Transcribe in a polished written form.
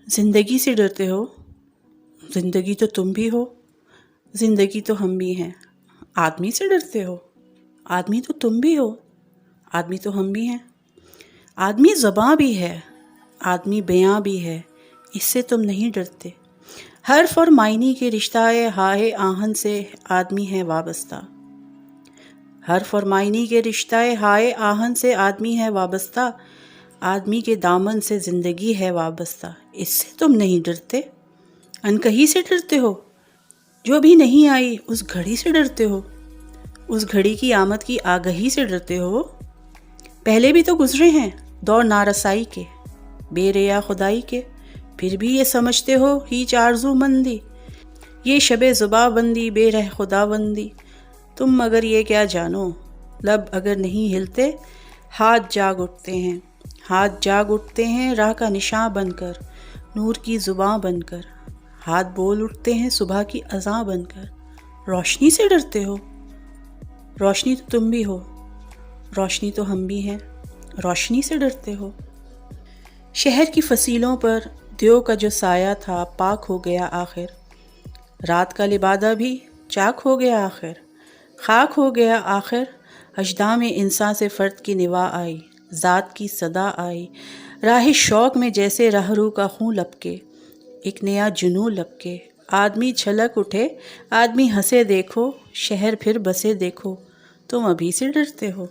زندگی سے ڈرتے ہو؟ زندگی تو تم بھی ہو، زندگی تو ہم بھی ہیں۔ آدمی سے ڈرتے ہو؟ آدمی تو تم بھی ہو، آدمی تو ہم بھی ہیں۔ آدمی زباں بھی ہے، آدمی بیاں بھی ہے، اس سے تم نہیں ڈرتے۔ حرف اور معنی کے رشتہ ہائے آہن سے آدمی ہے وابستہ۔ حرف اور معنی کے رشتہ ہائے آہن سے آدمی ہے وابستہ۔ آدمی کے دامن سے زندگی ہے وابستہ، اس سے تم نہیں ڈرتے۔ انکہی سے ڈرتے ہو؟ جو بھی نہیں آئی اس گھڑی سے ڈرتے ہو؟ اس گھڑی کی آمد کی آگہی سے ڈرتے ہو؟ پہلے بھی تو گزرے ہیں دور نارسائی کے، بے ریا خدائی کے، پھر بھی یہ سمجھتے ہو ہیچ آرزو مندی، یہ شب زباں بندی بے رہ خدا بندی۔ تم مگر یہ کیا جانو، لب اگر نہیں ہلتے ہاتھ جاگ اٹھتے ہیں، ہاتھ جاگ اٹھتے ہیں راہ کا نشاں بن کر، نور کی زباں بن کر، ہاتھ بول اٹھتے ہیں صبح کی اذاں بن کر۔ روشنی سے ڈرتے ہو؟ روشنی تو تم بھی ہو، روشنی تو ہم بھی ہیں، روشنی سے ڈرتے ہو؟ شہر کی فصیلوں پر دیو کا جو سایہ تھا پاک ہو گیا آخر، رات کا لبادہ بھی چاک ہو گیا آخر، خاک ہو گیا آخر۔ اجداء میں انسان سے فرد کی نوا آئی، ذات کی صدا آئی، راہ شوق میں جیسے راہرو کا خون لپکے، ایک نیا جنوں لپکے۔ آدمی چھلک اٹھے، آدمی ہنسے دیکھو، شہر پھر بسے دیکھو، تم ابھی سے ڈرتے ہو۔